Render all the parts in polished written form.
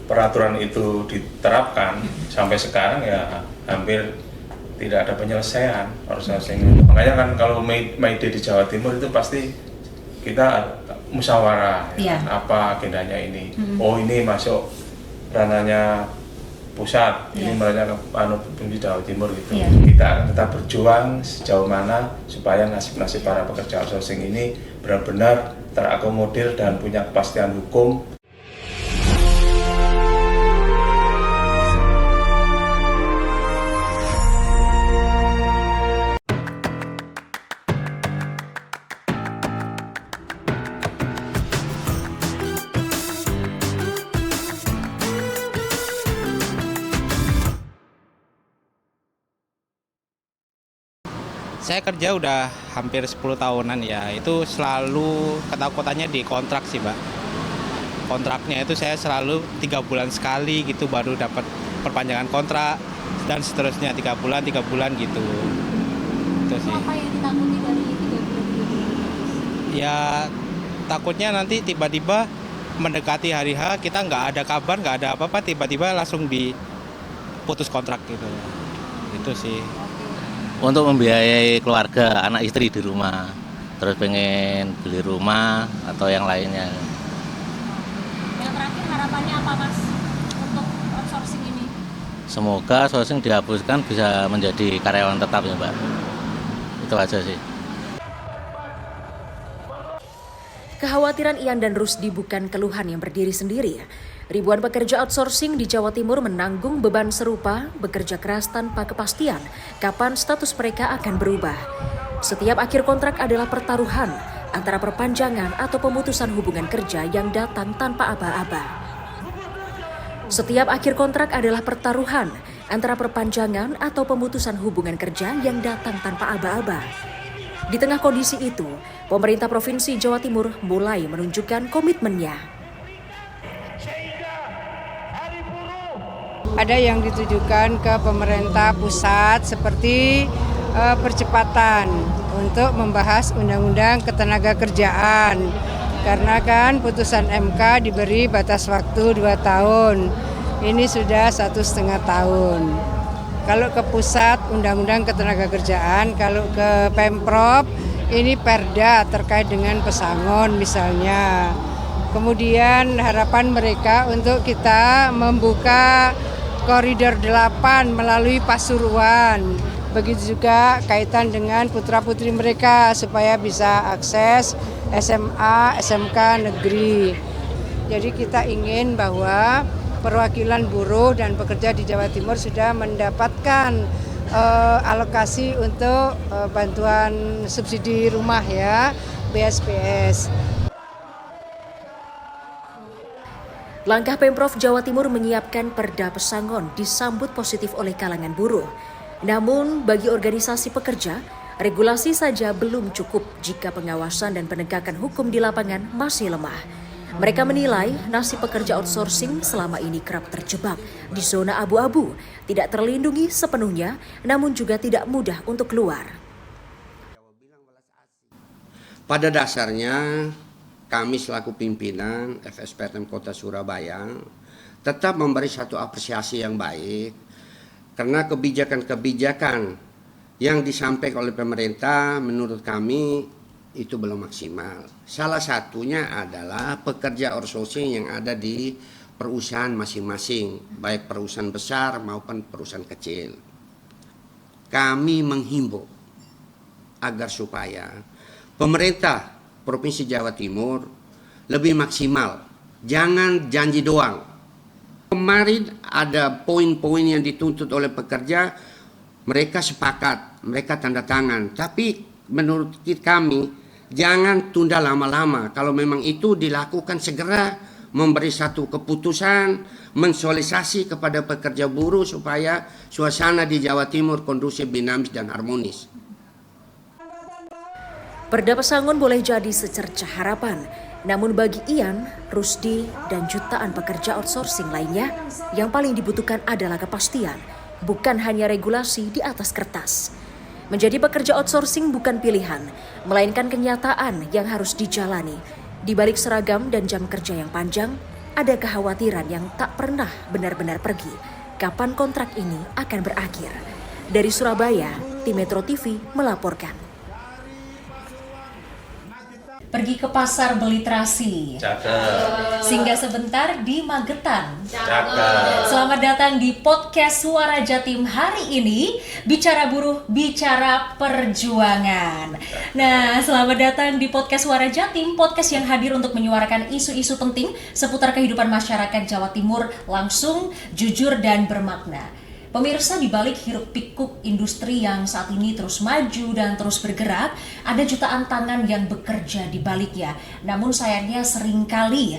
peraturan itu diterapkan sampai sekarang ya hampir tidak ada penyelesaian outsourcing itu. Makanya kan kalau May Day di Jawa Timur itu pasti kita musyawarah apa agendanya ini. Oh ini masuk ranahnya pusat, ini ranahnya di Jawa Timur gitu. Kita akan tetap berjuang sejauh mana supaya nasib-nasib para pekerja outsourcing ini benar-benar terakomodir dan punya kepastian hukum. Saya kerja udah hampir 10 tahunan ya, itu selalu ketakutannya di kontrak sih Mbak. Kontraknya itu saya selalu 3 bulan sekali gitu baru dapat perpanjangan kontrak dan seterusnya 3 bulan gitu. Itu sih. Apa yang ditakuti dari 3 bulan? Ya takutnya nanti tiba-tiba mendekati hari H kita nggak ada kabar, nggak ada apa-apa, tiba-tiba langsung diputus kontrak gitu. Itu sih. Untuk membiayai keluarga, anak istri di rumah, terus pengen beli rumah atau yang lainnya. Yang terakhir harapannya apa Mas untuk outsourcing ini? Semoga outsourcing dihapuskan bisa menjadi karyawan tetap ya Mbak. Itu aja sih. Kekhawatiran Ian dan Rusdi bukan keluhan yang berdiri sendiri. Ribuan pekerja outsourcing di Jawa Timur menanggung beban serupa, bekerja keras tanpa kepastian kapan status mereka akan berubah. Setiap akhir kontrak adalah pertaruhan antara perpanjangan atau pemutusan hubungan kerja yang datang tanpa aba-aba. Setiap akhir kontrak adalah pertaruhan antara perpanjangan atau pemutusan hubungan kerja yang datang tanpa aba-aba. Di tengah kondisi itu, pemerintah Provinsi Jawa Timur mulai menunjukkan komitmennya. Ada yang ditujukan ke pemerintah pusat seperti percepatan untuk membahas undang-undang ketenagakerjaan. Karena kan putusan MK diberi batas waktu 2 tahun. Ini sudah 1,5 tahun. Kalau ke pusat undang-undang ketenagakerjaan, kalau ke Pemprov ini perda terkait dengan pesangon misalnya. Kemudian harapan mereka untuk kita membuka koridor 8 melalui Pasuruan. Begitu juga kaitan dengan putra-putri mereka supaya bisa akses SMA, SMK negeri. Jadi kita ingin bahwa perwakilan buruh dan pekerja di Jawa Timur sudah mendapatkan alokasi untuk bantuan subsidi rumah ya, BSPS. Langkah Pemprov Jawa Timur menyiapkan perda pesangon disambut positif oleh kalangan buruh. Namun bagi organisasi pekerja, regulasi saja belum cukup jika pengawasan dan penegakan hukum di lapangan masih lemah. Mereka menilai nasib pekerja outsourcing selama ini kerap terjebak di zona abu-abu, tidak terlindungi sepenuhnya, namun juga tidak mudah untuk keluar. Pada dasarnya, kami selaku pimpinan FSPTM Kota Surabaya tetap memberi satu apresiasi yang baik karena kebijakan-kebijakan yang disampaikan oleh pemerintah menurut kami itu belum maksimal. Salah satunya adalah pekerja outsourcing yang ada di perusahaan masing-masing, baik perusahaan besar maupun perusahaan kecil. Kami menghimbau agar supaya pemerintah Provinsi Jawa Timur lebih maksimal, jangan janji doang. Kemarin ada poin-poin yang dituntut oleh pekerja, mereka sepakat, mereka tanda tangan. Tapi menurut kami, jangan tunda lama-lama. Kalau memang itu dilakukan segera, memberi satu keputusan, mensosialisasi kepada pekerja buruh supaya suasana di Jawa Timur kondusif, dinamis, dan harmonis. Perda pesangon boleh jadi secercah harapan, namun bagi Ian, Rusdi, dan jutaan pekerja outsourcing lainnya, yang paling dibutuhkan adalah kepastian, bukan hanya regulasi di atas kertas. Menjadi pekerja outsourcing bukan pilihan, melainkan kenyataan yang harus dijalani. Di balik seragam dan jam kerja yang panjang, ada kekhawatiran yang tak pernah benar-benar pergi. Kapan kontrak ini akan berakhir? Dari Surabaya, tim Metro TV melaporkan. Pergi ke pasar beli terasi. Cakep. Singgah sebentar di Magetan. Cakep. Selamat datang di podcast Suara Jatim hari ini. Bicara buruh, bicara perjuangan. Nah, selamat datang di podcast Suara Jatim, podcast yang hadir untuk menyuarakan isu-isu penting seputar kehidupan masyarakat Jawa Timur langsung, jujur, dan bermakna. Pemirsa, di balik hiruk pikuk industri yang saat ini terus maju dan terus bergerak, ada jutaan tangan yang bekerja di baliknya. Namun sayangnya seringkali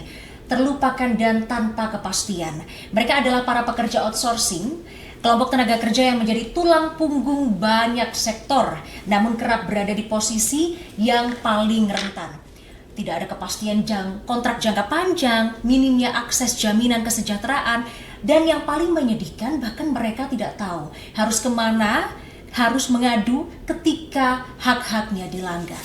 terlupakan dan tanpa kepastian. Mereka adalah para pekerja outsourcing, kelompok tenaga kerja yang menjadi tulang punggung banyak sektor, namun kerap berada di posisi yang paling rentan. Tidak ada kepastian kontrak jangka panjang, minimnya akses jaminan kesejahteraan, dan yang paling menyedihkan bahkan mereka tidak tahu harus kemana, harus mengadu ketika hak-haknya dilanggar.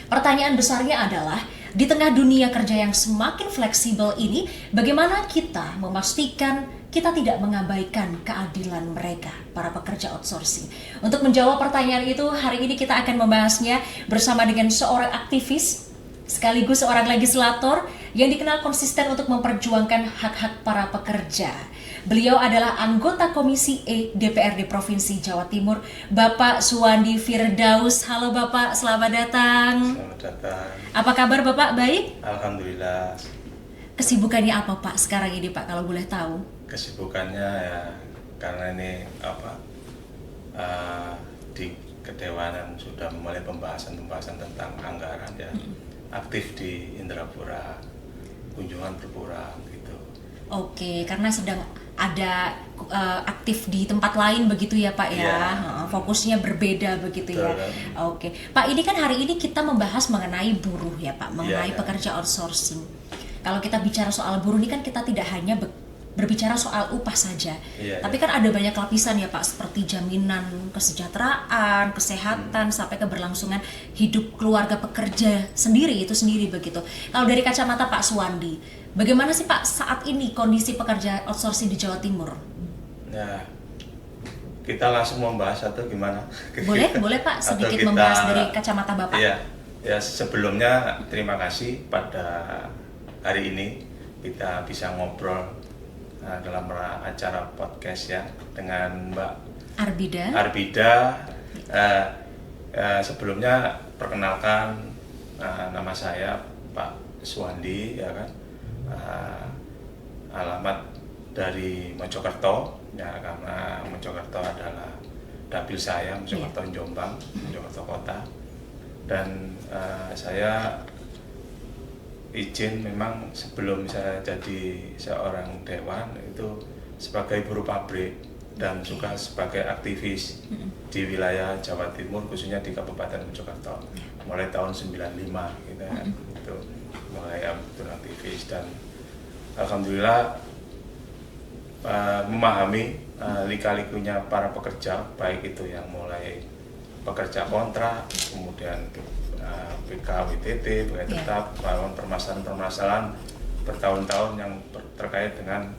Pertanyaan besarnya adalah, di tengah dunia kerja yang semakin fleksibel ini, bagaimana kita memastikan kita tidak mengabaikan keadilan mereka, para pekerja outsourcing? Untuk menjawab pertanyaan itu, hari ini kita akan membahasnya bersama dengan seorang aktivis, sekaligus seorang legislator yang dikenal konsisten untuk memperjuangkan hak-hak para pekerja. Beliau adalah anggota Komisi E DPRD Provinsi Jawa Timur, Bapak Suwandi Firdaus. Halo Bapak, selamat datang. Selamat datang. Apa kabar Bapak? Baik? Alhamdulillah. Kesibukannya apa Pak sekarang ini Pak, kalau boleh tahu? Kesibukannya ya karena ini di Kedewanan sudah mulai pembahasan tentang anggaran ya. Aktif di Indrapura, kunjungan berkurang gitu. Oke, karena sedang ada aktif di tempat lain begitu ya Pak ya. Iya. Fokusnya berbeda begitu ya. Betul. Oke, Pak, ini kan hari ini kita membahas mengenai buruh ya Pak, mengenai Iya. pekerja outsourcing. Kalau kita bicara soal buruh ini kan kita tidak hanya berbicara soal upah saja, tapi kan ada banyak lapisan ya Pak, seperti jaminan kesejahteraan, kesehatan, sampai keberlangsungan hidup keluarga pekerja itu sendiri begitu. Kalau dari kacamata Pak Suwandi, bagaimana sih Pak saat ini kondisi pekerja outsourcing di Jawa Timur? Ya, kita langsung membahas atau gimana? Boleh Pak, sedikit Atau kita- membahas dari kacamata Bapak. Iya, ya sebelumnya terima kasih pada hari ini kita bisa ngobrol dalam acara podcast ya dengan Mbak Arbida. Sebelumnya perkenalkan, nama saya Pak Suwandi ya kan. Alamat dari Mojokerto ya, karena Mojokerto adalah dapil saya, Mojokerto Jombang, Mojokerto Kota. Dan saya izin memang sebelum saya jadi seorang dewan itu sebagai buruh pabrik dan juga sebagai aktivis di wilayah Jawa Timur, khususnya di Kabupaten Mojokerto mulai tahun 95 gitu ya. Itu mulai aktivis dan alhamdulillah memahami lika-likunya para pekerja, baik itu yang mulai pekerja kontrak, kemudian PKWTT, pegawai tetap, melawan permasalahan-permasalahan bertahun-tahun yang terkait dengan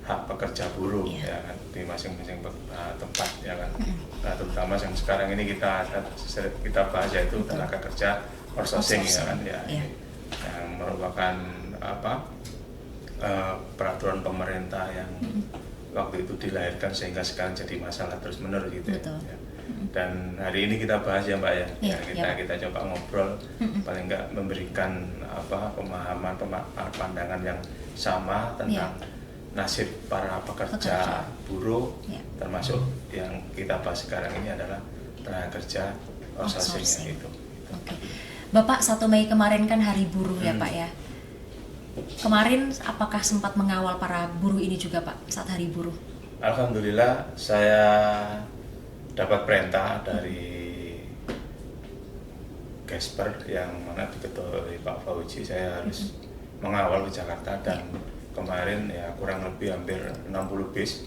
hak pekerja buruh ya kan, di masing-masing tempat ya kan. Nah, terutama yang sekarang ini kita bahas yaitu tenaga kerja outsourcing ya kan ya, yang merupakan peraturan pemerintah yang waktu itu dilahirkan sehingga sekarang jadi masalah terus menerus gitu ya. Dan hari ini kita bahas ya Mbak ya, kita coba ngobrol, paling enggak memberikan pemahaman pandangan yang sama tentang nasib para pekerja buruh, termasuk yang kita bahas sekarang ini adalah tenaga kerja outsourcing itu. Oke. Bapak, 1 Mei kemarin kan hari buruh ya Pak ya. Kemarin apakah sempat mengawal para buruh ini juga Pak saat hari buruh? Alhamdulillah saya dapat perintah dari Gesper yang mana diketuai oleh Pak Fauji, saya harus mengawal ke Jakarta dan kemarin ya kurang lebih hampir 60 bis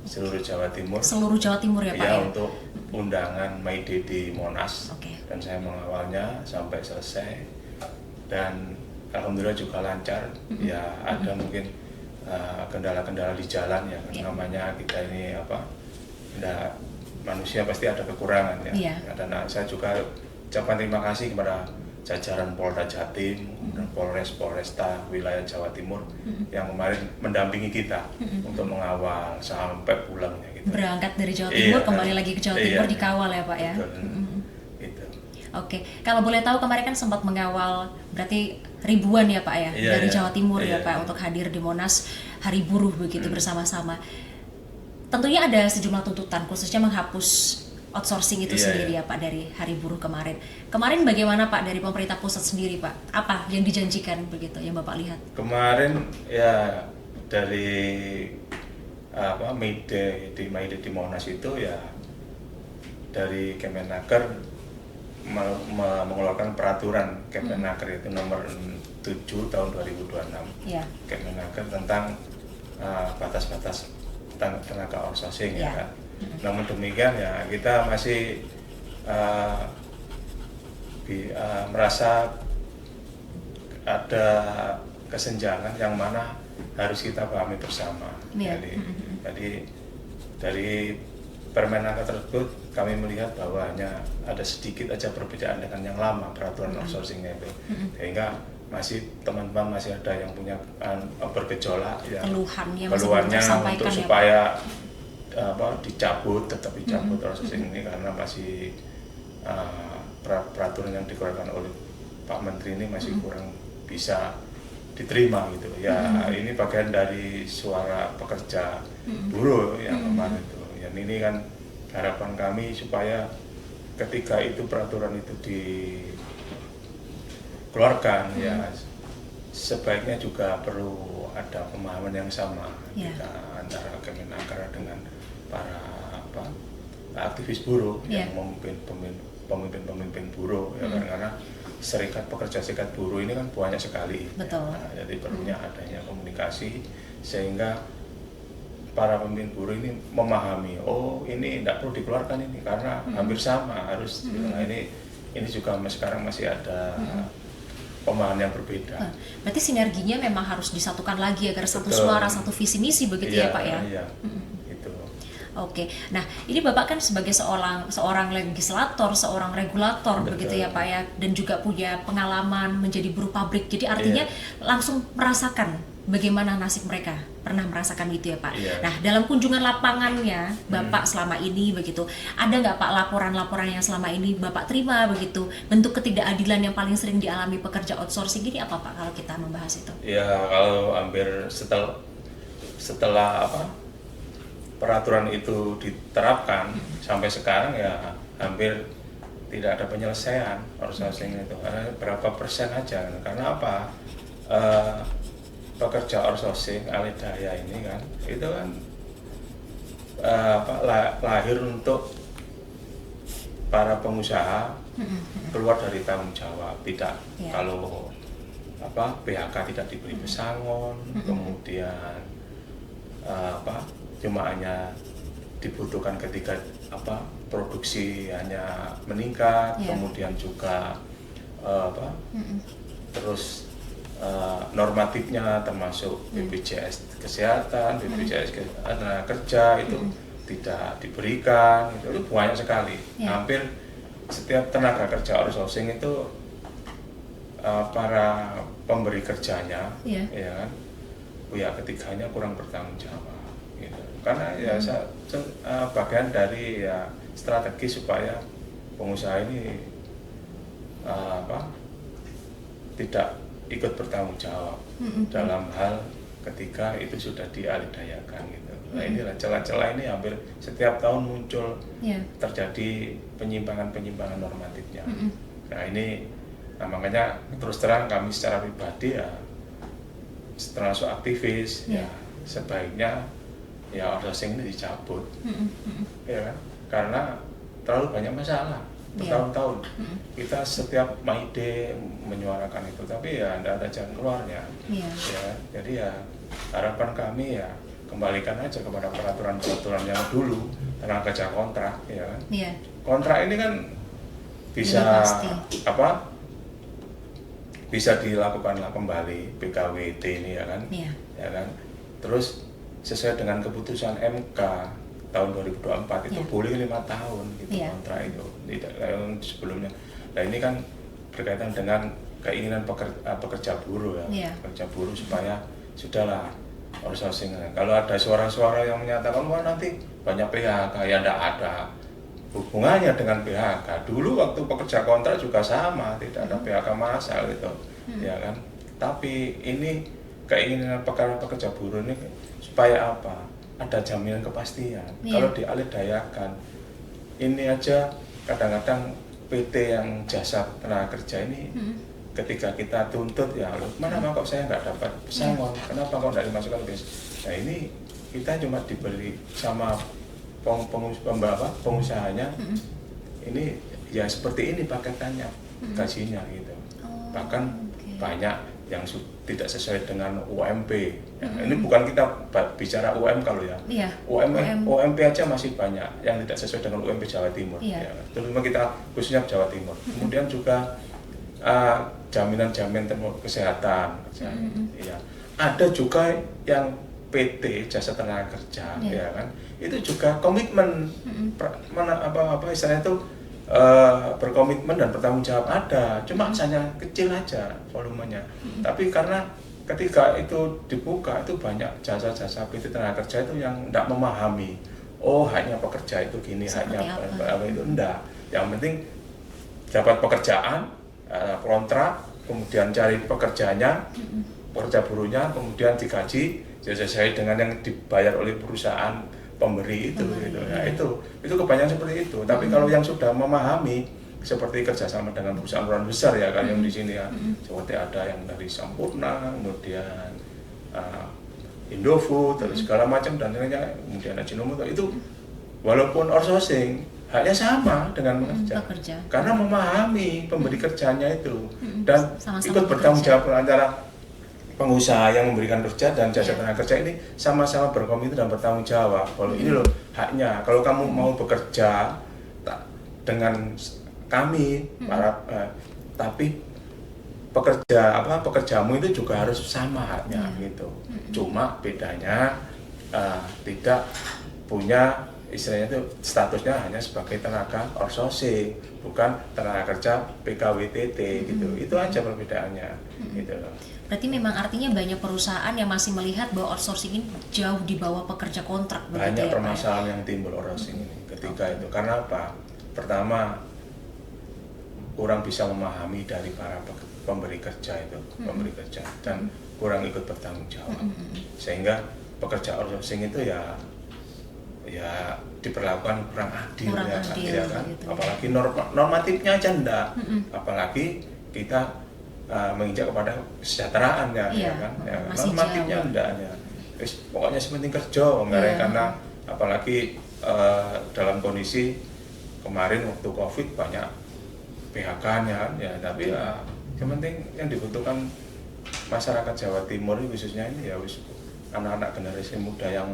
seluruh Jawa Timur. Seluruh Jawa Timur ya Pak ya? Ya? Untuk undangan May Day di Monas. Oke. Dan saya mengawalnya sampai selesai dan alhamdulillah juga lancar. Ya ada mungkin kendala-kendala di jalan ya, namanya kita ini manusia pasti ada kekurangan ya. Dan saya juga ucapkan terima kasih kepada jajaran Polda Jatim dan Polresta wilayah Jawa Timur yang kemarin mendampingi kita untuk mengawal sampai pulangnya gitu. Berangkat dari Jawa Timur kembali lagi ke Jawa Timur dikawal ya Pak ya. Gitu. Oke, kalau boleh tahu kemarin kan sempat mengawal berarti ribuan ya Pak ya dari Jawa Timur ya Pak untuk hadir di Monas Hari Buruh begitu bersama-sama. Tentunya ada sejumlah tuntutan khususnya menghapus outsourcing itu sendiri ya Pak dari Hari Buruh kemarin. Kemarin bagaimana Pak dari pemerintah pusat sendiri Pak? Apa yang dijanjikan begitu yang Bapak lihat? Kemarin ya dari May Day di Monas itu ya dari Kemenaker mengeluarkan peraturan Kemenaker itu nomor 7 tahun 2026. Ya. Kemenaker tentang batas-batas tenaga outsourcing ya kan. Namun demikian ya kita masih merasa ada kesenjangan yang mana harus kita pahami bersama. Jadi dari Permenaker tersebut kami melihat bahwa hanya ada sedikit aja perbedaan dengan yang lama peraturan outsourcingnya itu, sehingga masih teman-teman masih ada yang punya bergejolak ya keluhannya untuk supaya tetap dicabut outsourcing ini karena masih peraturan yang dikeluarkan oleh Pak Menteri ini masih kurang bisa diterima gitu ya. Ini bagian dari suara pekerja buruh yang kemarin itu. Yang ini kan harapan kami supaya ketika itu peraturan itu dikeluarkan ya sebaiknya juga perlu ada pemahaman yang sama kita antara Kemenaker dengan para aktivis buruh yang memimpin pemimpin buruh ya karena serikat buruh ini kan banyak sekali. Betul. Jadi perlunya adanya komunikasi sehingga para pemimpin buruh ini memahami ini tidak perlu dikeluarkan ini karena hampir sama harus. Nah, ini juga sekarang masih ada pemahaman yang berbeda. Berarti sinerginya memang harus disatukan lagi agar satu suara, satu visi misi begitu ya Pak ya? Iya, gitu. Oke, nah ini Bapak kan sebagai seorang legislator, seorang regulator begitu ya Pak ya, dan juga punya pengalaman menjadi buruh pabrik, jadi artinya langsung merasakan bagaimana nasib mereka, pernah merasakan gitu ya Pak. Nah dalam kunjungan lapangannya Bapak selama ini begitu, ada nggak Pak laporan-laporan yang selama ini Bapak terima begitu, bentuk ketidakadilan yang paling sering dialami pekerja outsourcing ini apa Pak kalau kita membahas itu? Ya kalau hampir setelah peraturan itu diterapkan sampai sekarang ya hampir tidak ada penyelesaian outsourcing itu. Berapa persen aja? Karena apa? Pekerja outsourcing alih daya ini kan itu kan lahir untuk para pengusaha keluar dari tanggung jawab, tidak kalau PHK tidak diberi pesangon, kemudian cuma hanya dibutuhkan ketika produksi hanya meningkat, kemudian juga terus normatifnya termasuk BPJS kesehatan, BPJS tenaga kerja itu tidak diberikan, itu banyak sekali. Hampir setiap tenaga kerja outsourcing itu para pemberi kerjanya ya kan pihak ketiganya kurang bertanggung jawab gitu. Karena ya bagian dari strategi supaya pengusaha ini tidak ikut bertanggung jawab dalam hal ketika itu sudah dialihdayakan gitu. Nah inilah celah-celah ini hampir setiap tahun muncul terjadi penyimpangan normatifnya. Nah ini makanya terus terang kami secara pribadi ya termasuk aktivis ya sebaiknya outsourcing ini dicabut ya kan, karena terlalu banyak masalah bertahun-tahun. Kita setiap May Day menyuarakan itu, tapi ya tidak ada jalan keluarnya. Ya, jadi ya harapan kami ya kembalikan aja kepada peraturan-peraturan yang dulu tentang kerja kontrak, ya kan. Kontrak ini kan bisa bisa dilakukanlah kembali PKWT ini ya kan, Iya. ya kan. Terus sesuai dengan keputusan MK tahun 2024 itu Iya. boleh 5 tahun gitu Iya. kontrak itu, tidak kayak yang sebelumnya. Nah ini kan berkaitan dengan keinginan pekerja buruh ya, Iya. pekerja buruh supaya sudahlah outsourcing. Kalau ada suara-suara yang menyatakan wah nanti banyak PHK, ya tidak ada hubungannya dengan PHK. Dulu waktu pekerja kontrak juga sama, tidak ada PHK massal gitu, ya kan. Tapi ini keinginan pekerja buruh ini supaya apa? Ada jaminan kepastian. Iya. Kalau dialihdayakan, ini aja kadang-kadang PT yang jasa tenaga kerja ini ketika kita tuntut ya, loh, mana kok saya nggak dapat pesangon, kenapa kok nggak dimasukkan ke Nah ini kita cuma diberi sama pengusahanya, ini ya seperti ini paketannya, gajinya gitu. Oh, Bahkan oke. banyak yang tidak sesuai dengan UMP. Ya, ini bukan kita bicara UMK loh ya. Iya. UMP aja masih banyak yang tidak sesuai dengan UMP Jawa Timur. Iya. Ya, terutama kita khususnya Jawa Timur. Kemudian juga jaminan kesehatan. Ya. Ada juga yang PT Jasa Tenaga Kerja, Iya. ya kan? Itu juga komitmen istilahnya itu berkomitmen dan bertanggung jawab ada, cuma hanya kecil aja volumenya. Tapi karena ketika itu dibuka itu banyak jasa-jasa PT Tenaga Kerja itu yang tidak memahami. Oh hanya pekerja itu gini, Seperti hanya apa? itu enggak. Yang penting dapat pekerjaan, kontrak, kemudian cari pekerjanya, pekerja buruhnya, kemudian digaji sesuai dengan yang dibayar oleh perusahaan pemberi itu gitu. Ya, itu kebanyakan seperti itu. Tapi kalau yang sudah memahami seperti kerjasama dengan perusahaan besar ya kan yang di sini ya, seperti ada yang dari Sampurna, kemudian Indofood, terus segala macam dan lainnya, kemudian Ajinomoto itu walaupun outsourcing haknya sama dengan pekerja. karena memahami pemberi kerjanya itu dan Sama-sama ikut bertanggung bekerja. jawab antara pengusaha yang memberikan kerja dan jasa Iya. tenaga kerja ini sama-sama berkomitmen dan bertanggung jawab. Kalau ini loh haknya, kalau kamu mau bekerja dengan kami tapi pekerjamu itu juga harus sama haknya gitu. Cuma bedanya tidak punya istilahnya itu statusnya hanya sebagai tenaga outsourcing, bukan tenaga kerja PKWTT gitu. Itu aja perbedaannya gitu loh. Berarti memang artinya banyak perusahaan yang masih melihat bahwa outsourcing ini jauh di bawah pekerja kontrak begitu Banyak ya, Pak, ya? permasalahan yang timbul outsourcing ini ketika itu. Karena apa? Pertama, kurang bisa memahami dari para pemberi kerja itu, pemberi kerja dan kurang ikut bertanggung jawab. Sehingga pekerja outsourcing itu ya diperlakukan kurang adil, Kurang ya, adil, ya kan? gitu. Apalagi normatifnya aja enggak. Apalagi kita menginjak kepada kesejahteraan ya, Iya, ya kan? Ya, masih normatifnya jauh. enggak ya. Pokoknya sepenting kerja, enggak Iya. karena apalagi dalam kondisi kemarin waktu Covid banyak PHK-nya kan ya, tapi ya yang penting yang dibutuhkan masyarakat Jawa Timur khususnya ini ya anak-anak generasi muda yang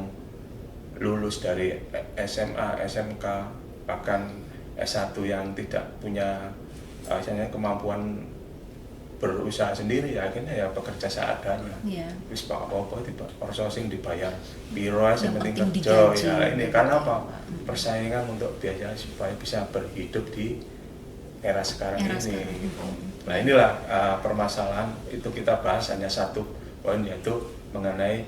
lulus dari SMA, SMK, bahkan S1 yang tidak punya misalnya kemampuan berusaha sendiri ya akhirnya ya bekerja seadanya. Iya. Wis apa-apa outsourcing dibayar piro aja Yang penting penting kerja digaji, ya ini gitu karena ya, apa? Pak. Persaingan untuk biaya supaya bisa berhidup di era sekarang Era ini. sekarang. Gitu. Nah inilah permasalahan itu kita bahas hanya satu poin yaitu mengenai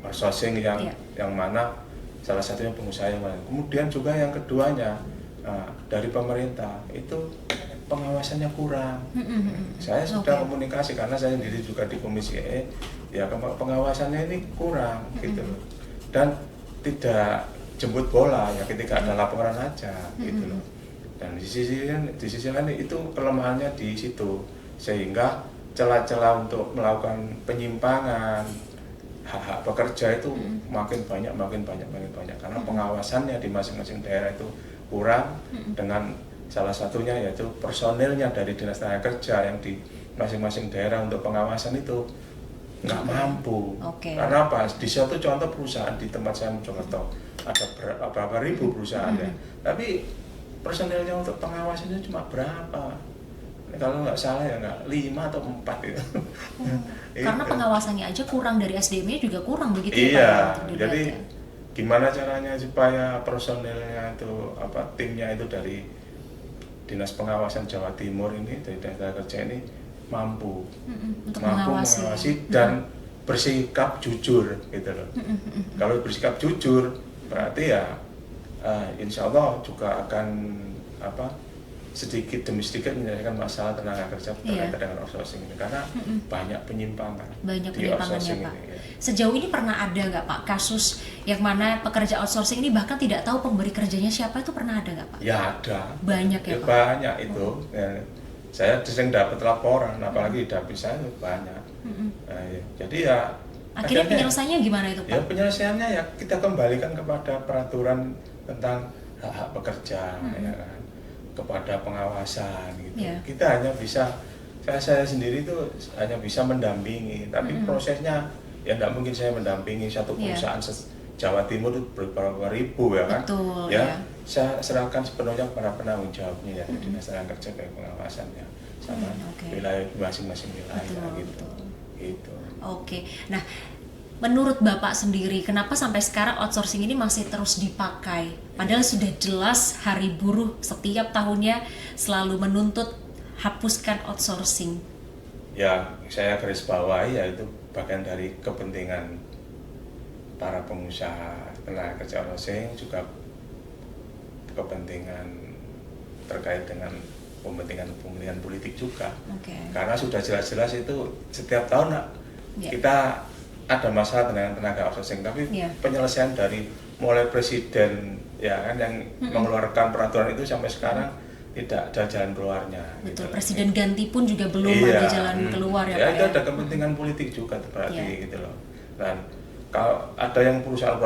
outsourcing yang Iya. yang mana salah satunya pengusaha yang mana. Kemudian juga yang keduanya dari pemerintah itu pengawasannya kurang. Saya sudah Oke. komunikasi karena saya sendiri juga di Komisi E, ya pengawasannya ini kurang gitu loh. Dan tidak jemput bola ya ketika ada laporan aja gitu loh. Dan di sisi lain itu kelemahannya di situ sehingga celah-celah untuk melakukan penyimpangan hak-hak pekerja itu makin banyak karena pengawasannya di masing-masing daerah itu kurang dengan salah satunya yaitu personilnya dari Dinas Tenaga Kerja yang di masing-masing daerah untuk pengawasan itu nggak mampu. Oke. Karena apa? Di suatu contoh perusahaan di tempat saya Mojokerto ada berapa ribu perusahaan ya, tapi personilnya untuk pengawasannya cuma berapa? kalau nggak salah ya nggak 5 atau 4 itu. Karena Itu. pengawasannya aja kurang, dari SDM-nya juga kurang begitu ya Pak? Iya, Untuk dilihat jadi ya? gimana caranya supaya personelnya itu timnya itu dari Dinas Pengawasan Jawa Timur ini, dari Dinas Tenaga Kerja ini mampu Untuk mengawasi dan bersikap jujur gitu loh. Kalau bersikap jujur berarti ya insya Allah juga akan sedikit demi sedikit menyelesaikan masalah tenaga kerja berkaitan dengan outsourcing ini, karena banyak penyimpangan Banyak di penyimpangannya outsourcing Pak. ini, ya. Sejauh ini pernah ada nggak Pak kasus yang mana pekerja outsourcing ini bahkan tidak tahu pemberi kerjanya siapa, itu pernah ada nggak Pak? Ya ada. Banyak ya Pak? Banyak itu. Ya. Saya sering dapat laporan, apalagi di dapil saya itu banyak. Nah, ya. Jadi ya Akhirnya penyelesaiannya gimana itu Pak? Ya penyelesaiannya ya kita kembalikan kepada peraturan tentang hak-hak pekerja, ya kan, kepada pengawasan gitu. Yeah. Kita hanya bisa, saya sendiri itu hanya bisa mendampingi, tapi prosesnya ya tidak mungkin saya mendampingi satu perusahaan Jawa Timur itu beberapa ribu ya kan. Betul, ya. ya. Saya serahkan sepenuhnya kepada penanggung jawabnya ya, Dinas Tenaga Kerja dan pengawasannya sama wilayah masing-masing wilayah gitu. Gitu. Oke, nah menurut Bapak sendiri, kenapa sampai sekarang outsourcing ini masih terus dipakai? Padahal sudah jelas Hari Buruh setiap tahunnya selalu menuntut hapuskan outsourcing. Ya, saya garis bawahi yaitu bagian dari kepentingan para pengusaha tenaga kerja outsourcing, juga kepentingan terkait dengan kepentingan politik juga. Karena sudah jelas-jelas itu setiap tahun kita ada masalah dengan tenaga outsourcing, tapi penyelesaian dari mulai presiden ya kan yang mengeluarkan peraturan itu sampai sekarang tidak ada jalan keluarnya. Betul, gitu. presiden ganti pun juga belum ada jalan keluar ya Pak itu ada kepentingan politik juga berarti gitu loh. Dan kalau ada yang perusahaan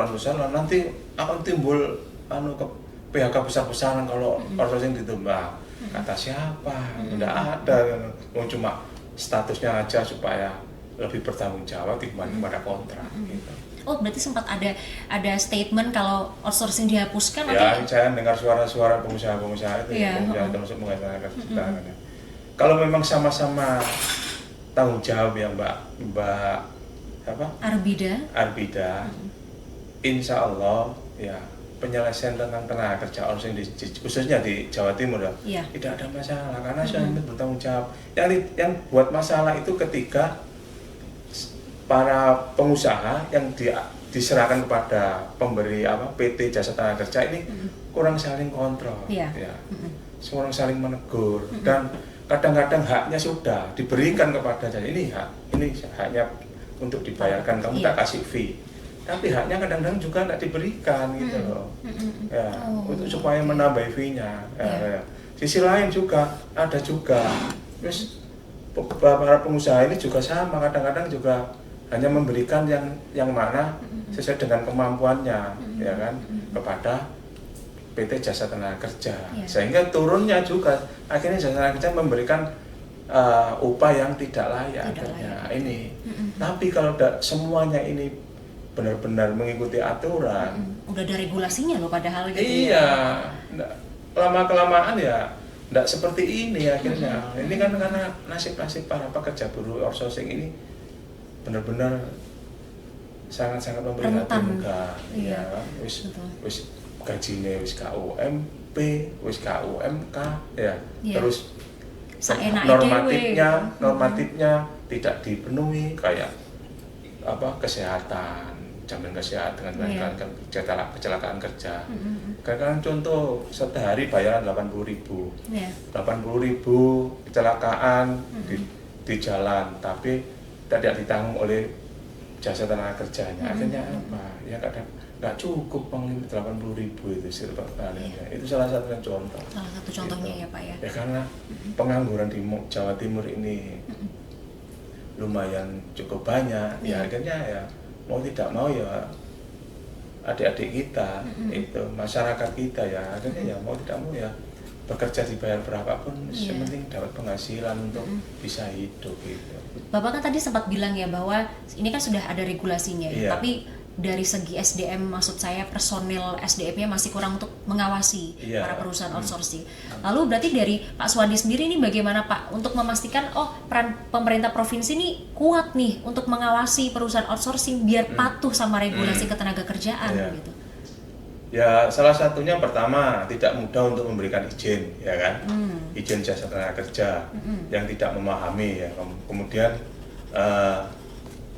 nanti akan timbul ke PHK besar-besaran kalau outsourcing ditambah. Kata siapa? Tidak ada, cuma statusnya aja supaya lebih bertanggung jawab dibanding pada kontrak gitu. Oh, berarti sempat ada statement kalau outsourcing dihapuskan Ya, nanti. saya dengar suara-suara pengusaha-pengusaha itu, pengusaha termasuk pengusaha kerja. Kalau memang sama-sama tanggung jawab ya Mbak Arbida, insya Allah ya penyelesaian tentang tenaga kerja outsourcing khususnya di Jawa Timur ya, tidak ada masalah karena saya bertanggung jawab. Yang buat masalah itu ketika para pengusaha yang diserahkan kepada pemberi PT Jasa Tenaga Kerja ini kurang saling kontrol, ya, kurang saling menegur, dan kadang-kadang haknya sudah diberikan kepada ini haknya untuk dibayarkan, kamu tak kasih fee. Tapi haknya kadang-kadang juga tidak diberikan gitu loh, ya, untuk supaya menambah fee-nya. Ya. Sisi lain juga ada juga, terus para pengusaha ini juga sama, kadang-kadang juga hanya memberikan yang mana sesuai dengan kemampuannya, ya kan, kepada PT Jasa Tenaga Kerja, sehingga turunnya juga akhirnya Jasa Tenaga Kerja memberikan upah yang tidak layak. Ini. Tapi kalau tidak semuanya ini benar-benar mengikuti aturan. Udah ada regulasinya loh padahal gitu. Iya, lama-kelamaan ya tidak seperti ini akhirnya. Ini kan karena nasib-nasib para pekerja buruh outsourcing ini benar-benar sangat-sangat memprihatinkan. Ya, wis gajinya wis KUMP, wis KUMK, ya. Terus normatifnya tidak dipenuhi, kayak kesehatan, jaminan kesehatan dengan kecelakaan kerja. Kan contoh sehari bayaran 80.000, 80.000 kecelakaan di jalan, tapi tidak ditanggung oleh Jasa Tenaga Kerjanya. Akhirnya apa? Ya kadang nggak cukup 80.000 itu itu salah satu contoh. Salah satu contohnya gitu. Ya Pak ya. Ya karena pengangguran di Jawa Timur ini lumayan cukup banyak, ya akhirnya ya mau tidak mau ya adik-adik kita, itu masyarakat kita ya akhirnya ya mau tidak mau ya bekerja dibayar berapapun, yang penting dapat penghasilan untuk bisa hidup gitu. Bapak kan tadi sempat bilang ya bahwa ini kan sudah ada regulasinya, tapi dari segi SDM, maksud saya personil SDM-nya masih kurang untuk mengawasi Iya. para perusahaan outsourcing. Lalu berarti dari Pak Suwandi sendiri ini bagaimana Pak untuk memastikan peran pemerintah provinsi ini kuat nih untuk mengawasi perusahaan outsourcing biar patuh sama regulasi ketenaga kerjaan Iya. gitu. Ya, salah satunya pertama tidak mudah untuk memberikan izin, ya kan? Izin jasa tenaga kerja yang tidak memahami, ya. Kemudian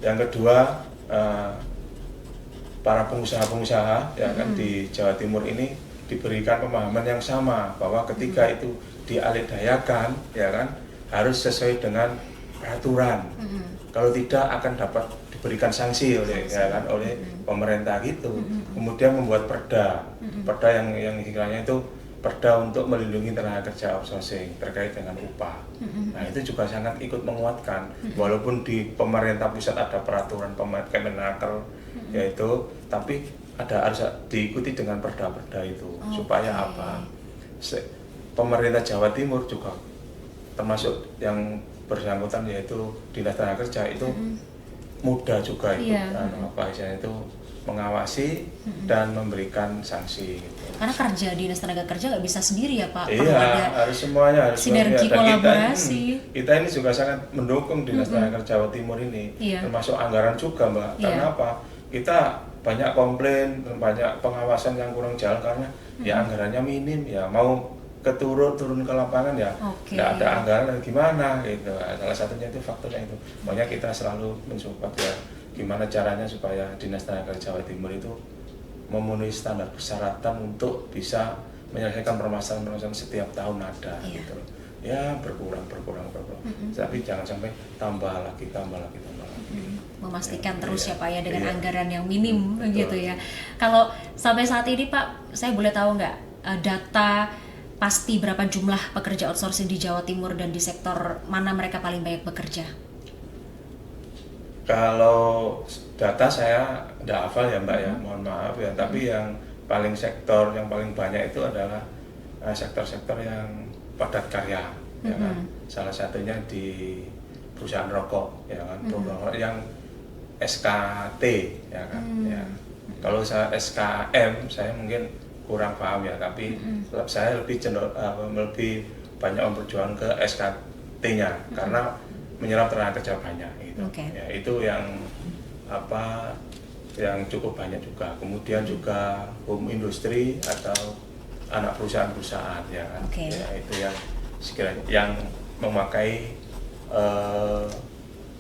yang kedua, para pengusaha-pengusaha, ya kan, di Jawa Timur ini diberikan pemahaman yang sama bahwa ketika itu dialihdayakan, ya kan, harus sesuai dengan peraturan. Kalau tidak akan dapat diberikan sanksi oleh oleh pemerintah gitu. Kemudian membuat perda yang istilahnya itu perda untuk melindungi tenaga kerja outsourcing terkait dengan upah. Nah, itu juga sangat ikut menguatkan, walaupun di pemerintah pusat ada peraturan Kemenaker yaitu, tapi harus diikuti dengan perda-perda itu. Supaya apa? Pemerintah Jawa Timur juga termasuk yang bersangkutan yaitu Dinas Tenaga Kerja itu mudah juga ikut itu mengawasi dan memberikan sanksi gitu. Karena kerja Dinas Tenaga Kerja nggak bisa sendiri ya Pak, perlu Iya, ada harus semuanya, harus sinergi dan kolaborasi. Kita ini juga sangat mendukung Dinas Tenaga Kerja Jawa Timur ini, termasuk anggaran juga Mbak. Karena apa? Kita banyak komplain, banyak pengawasan yang kurang jalan karena ya anggarannya minim, ya mau turun ke lapangan ya nggak ada anggaran gimana gitu. Salah satunya itu faktornya itu. Makanya kita selalu mensupport ya gimana caranya supaya Dinas Tenaga Kerja Jawa Timur itu memenuhi standar persyaratan untuk bisa menyelesaikan permasalahan setiap tahun ada gitu. Ya berkurang. Tapi jangan sampai tambah lagi. Memastikan terus ya Pak ya dengan anggaran yang minim begitu ya. Kalau sampai saat ini Pak, saya boleh tahu nggak data pasti berapa jumlah pekerja outsourcing di Jawa Timur dan di sektor mana mereka paling banyak bekerja? Kalau data saya tidak hafal ya Mbak ya, mohon maaf ya. Tapi yang sektor yang paling banyak itu adalah sektor-sektor yang padat karya, ya kan. Salah satunya di perusahaan rokok, ya kan, rokok yang SKT, ya kan. Ya. Kalau saya SKM, saya mungkin kurang paham ya, tapi saya lebih banyak memperjuangkan ke SKT-nya karena menyerap tenaga kerja banyak gitu. Ya, itu yang yang cukup banyak juga. Kemudian juga home industry atau anak perusahaan-perusahaan ya kan. Ya, itu yang sekiranya yang memakai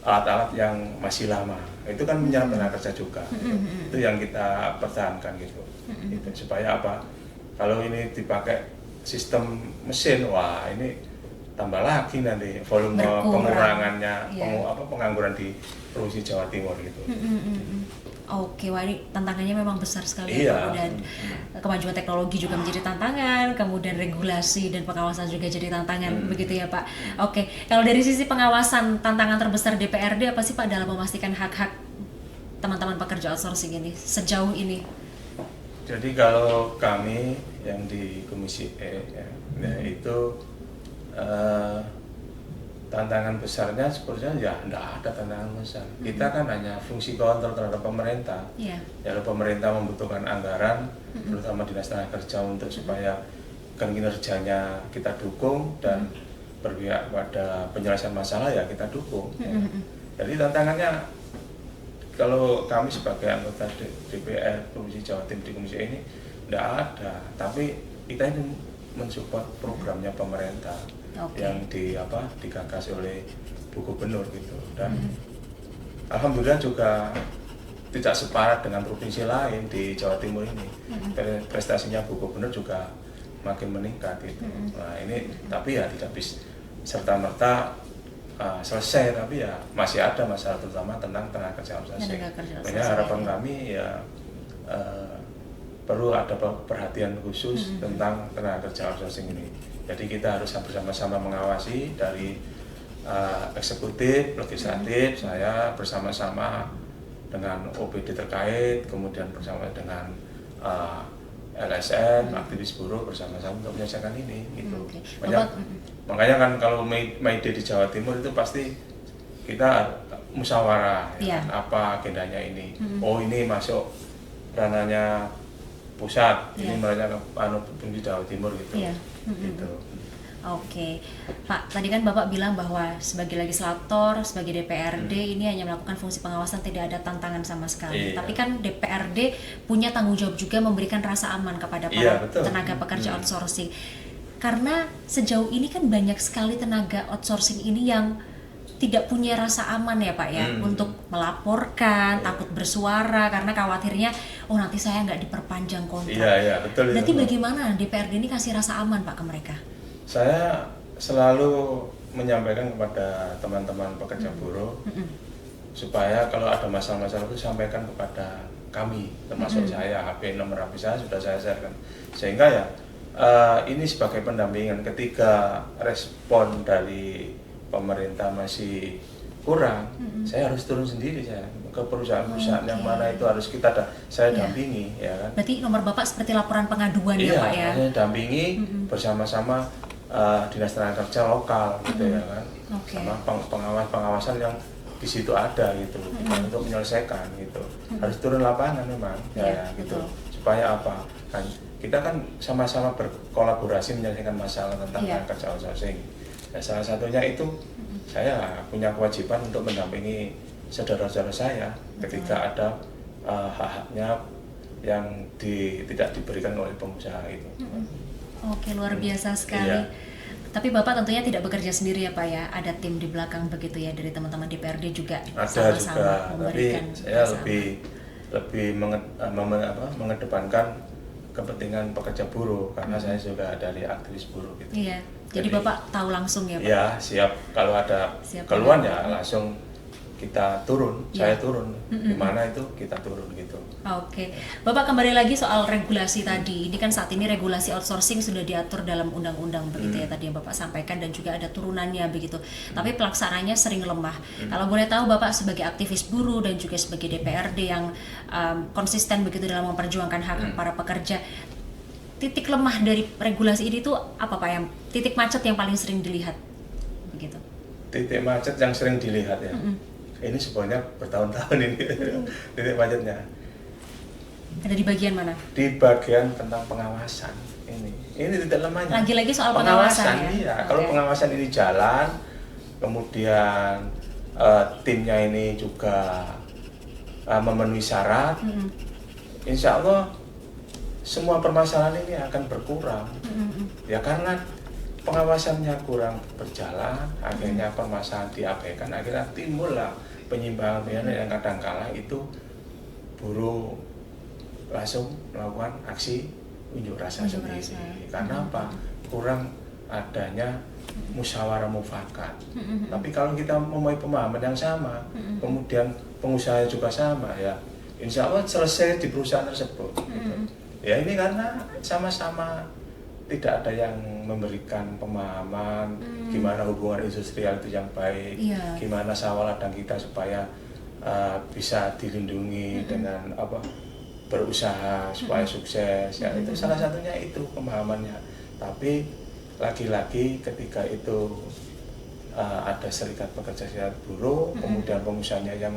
alat-alat yang masih lama. Itu kan menyerap tenaga kerja juga. Itu yang kita pertahankan gitu. Itu supaya apa? Kalau ini dipakai sistem mesin, wah ini tambah lagi nanti volume pengurangannya, pengangguran di provinsi Jawa Timur gitu. Oke, wah ini tantangannya memang besar sekali ya Pak. Dan kemajuan teknologi juga menjadi tantangan, kemudian regulasi dan pengawasan juga jadi tantangan, begitu ya Pak. Oke, kalau dari sisi pengawasan, tantangan terbesar DPRD apa sih Pak dalam memastikan hak-hak teman-teman pekerja outsourcing ini sejauh ini? Jadi kalau kami yang di Komisi E itu tantangan besarnya sebenarnya ya tidak ada tantangan besar. Kita kan hanya fungsi kontrol terhadap pemerintah. Kalau pemerintah membutuhkan anggaran, terutama Dinas Tenaga Kerja untuk supaya kinerjanya kita dukung dan berpihak pada penyelesaian masalah ya kita dukung. Jadi tantangannya kalau kami sebagai anggota DPR Provinsi Jawa Timur di Komisi ini tidak ada, tapi kita ini mensupport programnya pemerintah yang digagas oleh Bu Gubernur gitu. Dan alhamdulillah juga tidak separat dengan provinsi lain di Jawa Timur ini. Prestasinya Bu Gubernur juga makin meningkat gitu. Nah ini tapi ya tidak bisa serta-merta selesai, tapi ya masih ada masalah terutama tentang tenaga kerja outsourcing. Makanya harapan kami ya perlu ada perhatian khusus tentang tenaga kerja outsourcing ini. Jadi kita harus bersama-sama mengawasi dari eksekutif, legislatif, saya bersama-sama dengan OPD terkait, kemudian bersama dengan LSM, aktivis buruh bersama-sama untuk menyelesaikan ini gitu. Makanya kan kalau May Day di Jawa Timur itu pasti kita musyawarah, ya Iya. kan? Apa agendanya ini? Oh, ini masuk ranahnya pusat, ini Iya. ranahnya di Jawa Timur gitu. Iya. Gitu. Oke, Pak. Tadi kan Bapak bilang bahwa sebagai legislator, sebagai DPRD ini hanya melakukan fungsi pengawasan, tidak ada tantangan sama sekali. Iya. Tapi kan DPRD punya tanggung jawab juga memberikan rasa aman kepada Iya, para betul. tenaga pekerja outsourcing. Karena sejauh ini kan banyak sekali tenaga outsourcing ini yang tidak punya rasa aman ya Pak ya, untuk melaporkan, takut bersuara karena khawatirnya oh nanti saya nggak diperpanjang kontrak. Iya, betul. itu. Berarti bagaimana DPRD ini kasih rasa aman Pak ke mereka? Saya selalu menyampaikan kepada teman-teman pekerja buruh supaya kalau ada masalah-masalah itu sampaikan kepada kami, termasuk saya, nomor HP saya sudah saya sharekan, sehingga ya ini sebagai pendampingan ketika respon dari pemerintah masih kurang, saya harus turun sendiri saya ke perusahaan-perusahaan yang mana itu harus saya Iya. dampingi, ya kan. Berarti nomor Bapak seperti laporan pengaduan ya Iya, Pak ya? saya dampingi bersama-sama dinas tenaga kerja lokal gitu ya kan, Oke. sama pengawasan yang di situ ada gitu, untuk menyelesaikan gitu. Harus turun lapangan memang, Iya, ya gitu. betul. Supaya apa? Kan kita kan sama-sama berkolaborasi menyelesaikan masalah tentang Iya. tenaga kerja outsourcing. Nah, salah satunya itu saya punya kewajiban untuk mendampingi saudara-saudara saya ketika ada hak-haknya yang tidak diberikan oleh pengusaha itu. Oke, luar biasa sekali. Iya. Tapi Bapak tentunya tidak bekerja sendiri ya Pak ya? Ada tim di belakang begitu ya dari teman-teman DPRD juga Ada sama-sama juga, tapi memberikan saya rasa lebih mengedepankan kepentingan pekerja buruh karena saya juga dari aktivis buruh gitu. Iya. Jadi Bapak tahu langsung ya Pak? Ya, siap kalau ada Siap keluhan banget. ya langsung kita turun, Iya. saya turun. Di mana itu kita turun gitu. Oke, Bapak kembali lagi soal regulasi tadi. Ini kan saat ini regulasi outsourcing sudah diatur dalam undang-undang begitu ya tadi yang Bapak sampaikan dan juga ada turunannya begitu. Tapi pelaksanaannya sering lemah. Kalau boleh tahu Bapak sebagai aktivis buruh dan juga sebagai DPRD yang konsisten begitu dalam memperjuangkan hak para pekerja, titik lemah dari regulasi ini tuh apa Pak, yang titik macet yang paling sering dilihat begitu? Titik macet yang sering dilihat ya. Ini sebenarnya bertahun-tahun ini titik macetnya. Ada di bagian mana? Di bagian tentang pengawasan ini titik lemahnya. Lagi-lagi soal pengawasan ya? Iya. Oke. Kalau pengawasan ini jalan, kemudian timnya ini juga memenuhi syarat, insya Allah semua permasalahan ini akan berkurang. Ya karena pengawasannya kurang berjalan, akhirnya permasalahan diabaikan, akhirnya timbullah penyimpangan yang kadang-kala itu buruh langsung melakukan aksi unjuk rasa Unjuk sendiri. rasa. Karena apa? Kurang adanya musyawarah mufakat. Tapi kalau kita mempunyai pemahaman yang sama, kemudian pengusaha juga sama, ya insya Allah selesai di perusahaan tersebut. Gitu. Ya ini karena sama-sama tidak ada yang memberikan pemahaman gimana hubungan industrial itu yang baik, Iya. gimana sawah ladang kita supaya bisa dilindungi dengan berusaha supaya sukses. Ya itu salah satunya itu pemahamannya. Tapi lagi-lagi ketika itu ada serikat pekerja serikat buruh, kemudian pengusahanya yang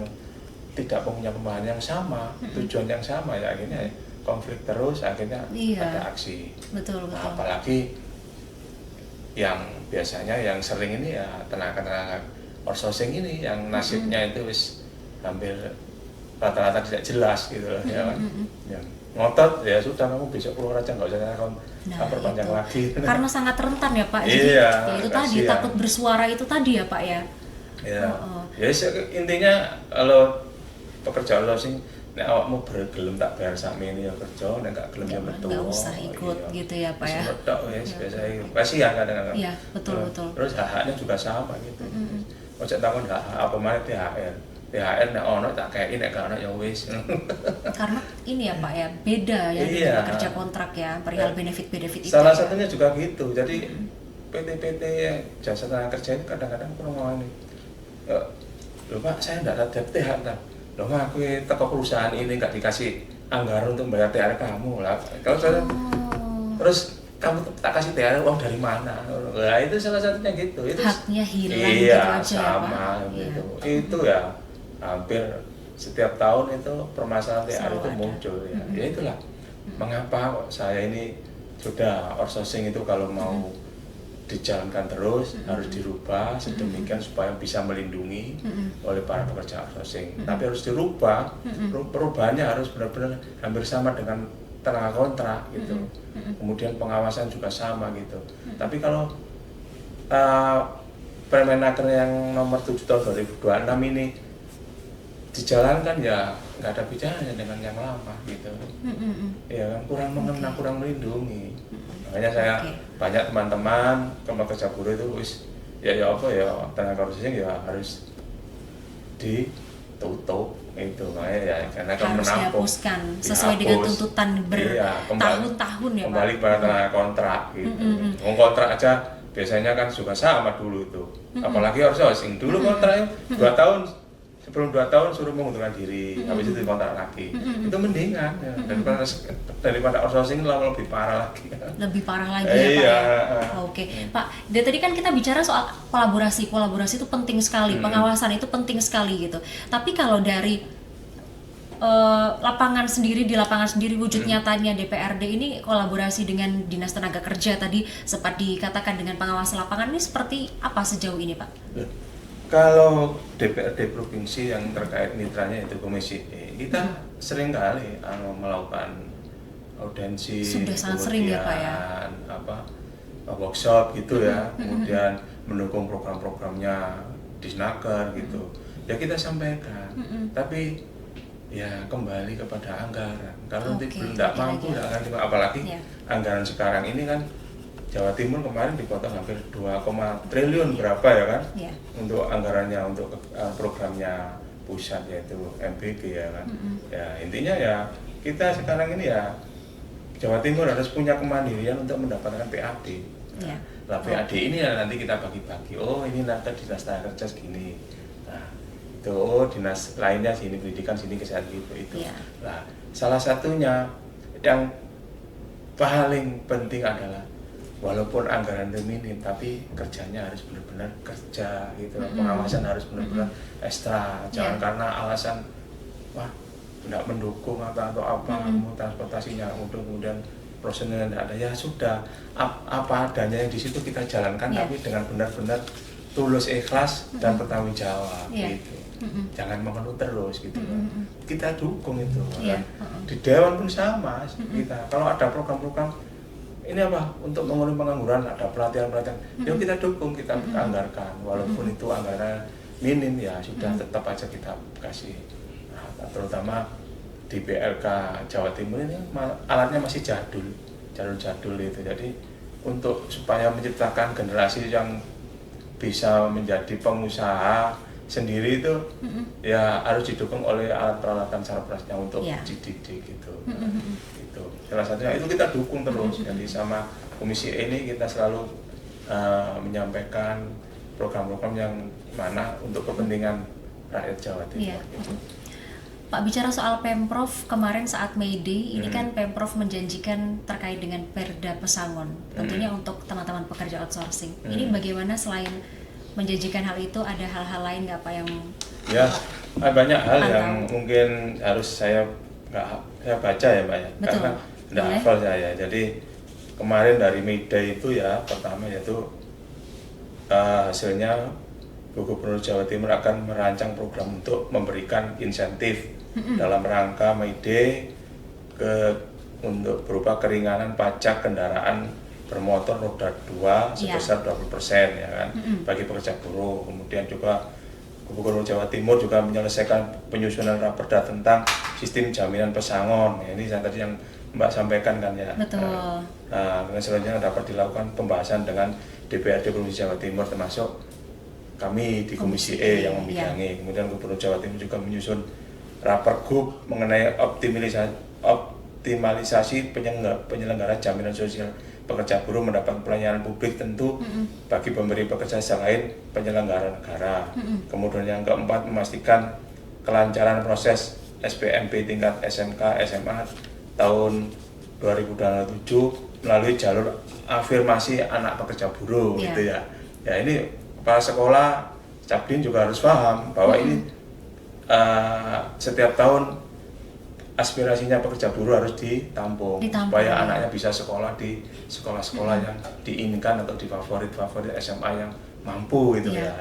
tidak punya pemahaman yang sama, tujuan yang sama, ya akhirnya konflik terus, akhirnya Iya. ada aksi. Betul. Nah, apalagi yang biasanya yang sering ini ya tenaga-tenaga outsourcing ini yang nasibnya itu wis hampir rata-rata tidak jelas gitu loh, ya kan. Yang ngotot ya sudah, kamu besok keluar aja, nggak usah perpanjang itu. lagi. Karena sangat rentan ya Pak. Jadi, Iya, ya itu tadi kasihan. takut bersuara itu tadi ya Pak ya. Ya, Oh. ya intinya kalau pekerja outsourcing, nek awakmu gelem tak bayar sakmene ini ya kerja, nek gak gelem ya metu. Nggak usah ikut gitu ya Pak ya. Metok wis biasa itu. Kasihan kadang-kadang. Iya, betul. Terus hak-haknya juga sama gitu. Ojo takon hak apa maneh THR. THR nek ono tak kei, nek gak ono ya wis. Karena ini ya Pak ya, beda ya Iya. dengan kerja kontrak ya, perihal benefit-benefit itu. Salah ya. satunya juga gitu. Jadi PT-PT jasa tenaga kerja ini kadang-kadang kurang ngawani. Loh Pak, saya enggak ada THR. Loh aku teko perusahaan ini nggak dikasih anggaran untuk bayar THR kamu lah. Kalau saya terus kamu tak kasih THR, uang dari mana? Nah itu salah satunya gitu. Itu Haknya hilang iya, gitu aja ya, sama Pak. gitu. Iya. Itu ya hampir setiap tahun itu permasalahan THR Selalu itu ada. muncul ya. Ya itulah mengapa kok saya ini sudah outsourcing itu kalau mau dijalankan terus harus dirubah sedemikian supaya bisa melindungi oleh para pekerja outsourcing. Tapi harus dirubah, perubahannya harus benar-benar hampir sama dengan tenaga kontrak gitu. Kemudian pengawasan juga sama gitu. Tapi kalau Permenaker yang nomor 7 tahun 2026 ini dijalankan ya nggak ada bedanya dengan yang lama gitu. Ya kan kurang mengena, kurang melindungi. Makanya saya banyak teman-teman pekerja buruh itu ya apa ya tenaga outsourcing ya harus ditutup itu makanya ya karena kan Harus menampung dihapuskan sesuai dengan dihapus. tuntutan Iya, bertahun-tahun ya Pak. kembali pada tenaga kontrak gitu. Kontrak aja biasanya kan juga sama dulu itu. Apalagi outsourcing dulu kontraknya 2 tahun. Sebelum 2 tahun suruh mengundurkan diri, habis itu dikontrak lagi. Itu mendingan ya. Daripada outsourcing lebih parah lagi. Lebih parah lagi ya Pak Iya. ya. Oke, Pak. Dari tadi kan kita bicara soal kolaborasi. Kolaborasi itu penting sekali, pengawasan itu penting sekali gitu. Tapi kalau dari lapangan sendiri, di lapangan sendiri wujud nyatanya DPRD ini kolaborasi dengan Dinas Tenaga Kerja tadi sempat dikatakan dengan pengawas lapangan ini seperti apa sejauh ini Pak? Kalau DPRD provinsi yang terkait mitranya itu Komisi E, kita sering kali melakukan audiensi, Sudah sangat sering ya, Pak, ya? workshop gitu ya, kemudian mendukung program-programnya Disnaker gitu. Ya kita sampaikan, tapi ya kembali kepada anggaran. Kalau nanti belum tidak mampu, tidak akan apalagi anggaran sekarang ini kan Jawa Timur kemarin dipotong hampir 2, triliun berapa ya kan untuk anggarannya untuk programnya pusat yaitu MBG ya kan. Ya intinya ya kita sekarang ini ya Jawa Timur harus punya kemandirian untuk mendapatkan PAD. Nah, PAD ini ya nanti kita bagi-bagi. Oh ini nanti dinas tenaga kerja segini. Nah itu dinas lainnya sini pendidikan sini kesehatan itu. Nah salah satunya yang paling penting adalah walaupun anggaran itu minim, tapi kerjanya harus benar-benar kerja gitu, pengawasan harus benar-benar ekstra, jangan karena alasan wah tidak mendukung atau apa, transportasinya kemudian personilnya tidak ada, ya sudah apa adanya yang di situ kita jalankan, tapi dengan benar-benar tulus ikhlas dan bertanggung jawab gitu. Jangan mengeluh terus gitu. Kita dukung itu. Di Dewan pun sama kita. Kalau ada program-program ini apa untuk mengurangi pengangguran, ada pelatihan-pelatihan, yuk kita dukung, kita anggarkan walaupun itu anggaran minim ya sudah tetap aja kita kasih. Nah, terutama di BLK Jawa Timur ini alatnya masih jadul itu, jadi untuk supaya menciptakan generasi yang bisa menjadi pengusaha sendiri itu ya harus didukung oleh alat peralatan sarprasnya untuk dididik gitu. Itu salah satunya itu kita dukung terus. Jadi sama Komisi E ini kita selalu menyampaikan program-program yang mana untuk kepentingan rakyat Jawa Timur. Gitu. Pak, bicara soal Pemprov kemarin saat May Day, ini kan Pemprov menjanjikan terkait dengan Perda Pesangon, tentunya untuk teman-teman pekerja outsourcing. Ini bagaimana selain menjanjikan hal itu, ada hal-hal lain nggak Pak yang ya banyak hal yang mungkin harus saya baca ya Pak ya. Betul. Karena tidak hafal saya. Jadi kemarin dari May Day itu ya pertama yaitu hasilnya Gubernur Jawa Timur akan merancang program untuk memberikan insentif dalam rangka May Day untuk berupa keringanan pajak kendaraan bermotor roda 2 sebesar 20% ya kan bagi pekerja buruh. Kemudian juga Gubernur Jawa Timur juga menyelesaikan penyusunan raperda tentang sistem jaminan pesangon. Ya, ini tadi yang Mbak sampaikan kan ya. Betul. Nah, selanjutnya dapat dilakukan pembahasan dengan DPRD Provinsi Jawa Timur termasuk kami di Komisi E yang membidangi. Kemudian Gubernur Jawa Timur juga menyusun Rapergub mengenai optimalisasi penyelenggara jaminan sosial pekerja buruh mendapat pelayanan publik tentu bagi pemberi pekerja selain penyelenggara negara. Kemudian yang keempat memastikan kelancaran proses SPMP tingkat SMK SMA tahun 2027 melalui jalur afirmasi anak pekerja buruh gitu ya. Ya ini kepala sekolah Cabdin juga harus paham bahwa ini setiap tahun aspirasinya pekerja buruh harus ditampung supaya anaknya bisa sekolah di sekolah-sekolah yang diinginkan atau di favorit SMA yang mampu gitu ya.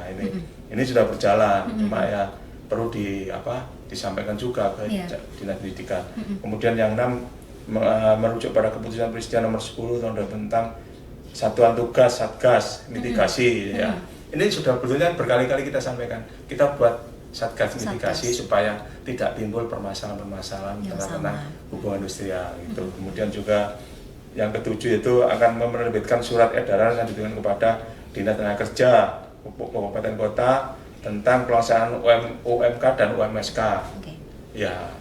Ini sudah berjalan, cuma ya perlu disampaikan juga ke Dinas Pendidikan. Kemudian yang 6 merujuk pada keputusan Presiden nomor 10 tahun 2000 tentang Satuan Tugas Satgas Mitigasi ya. Ini sudah berkali-kali kita sampaikan. Kita buat Satgas mitigasi supaya tidak timbul permasalahan-permasalahan tentang hubungan industrial gitu. Kemudian juga yang ke-7 itu akan menerbitkan surat edaran yang diberikan kepada Dinas Tenaga Kerja Kabupaten Kota tentang pelaksanaan UMK dan UMSK. Ya,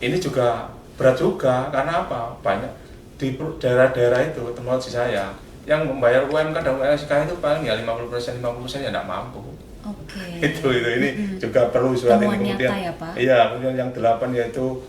ini juga berat juga karena apa? Banyak di daerah-daerah itu teman saya yang membayar UMK dan UMSK itu paling ya 50% ya tidak mampu. Itu ini juga perlu surat ini. Kemudian ya, Pak? Iya, kemudian yang 8 yaitu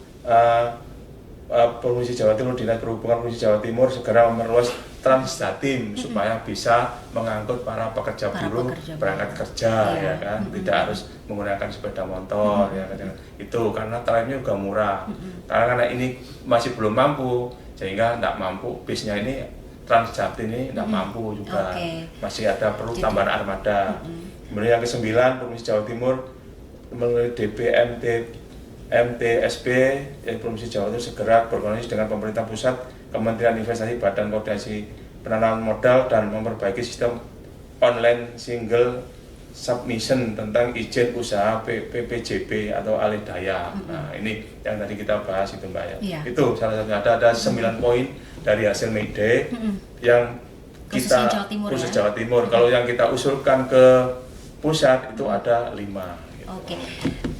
Provinsi Jawa Timur, Dinas Perhubungan Provinsi Jawa Timur segera memperluas Transjatim supaya bisa mengangkut para pekerja buruh berangkat kerja ya kan, tidak harus menggunakan sepeda motor ya kan. Itu karena tarifnya juga murah. Karena ini masih belum mampu sehingga tidak mampu bisnya ini Transjatim ini tidak mampu juga. Masih ada perlu tambahan armada. Kemudian yang ke-9, Provinsi Jawa Timur melalui MTSP yang Provinsi Jawa Timur segera berkoordinasi dengan pemerintah pusat, Kementerian Investasi, Badan Koordinasi Penanaman Modal dan memperbaiki sistem online single submission tentang izin usaha PPJB atau alih daya. Nah, ini yang tadi kita bahas itu Mbak ya. Itu salah satunya ada 9 poin dari hasil May Day yang kita khusus Jawa Timur. Kalau yang kita usulkan ke pusat itu ada 5. Gitu.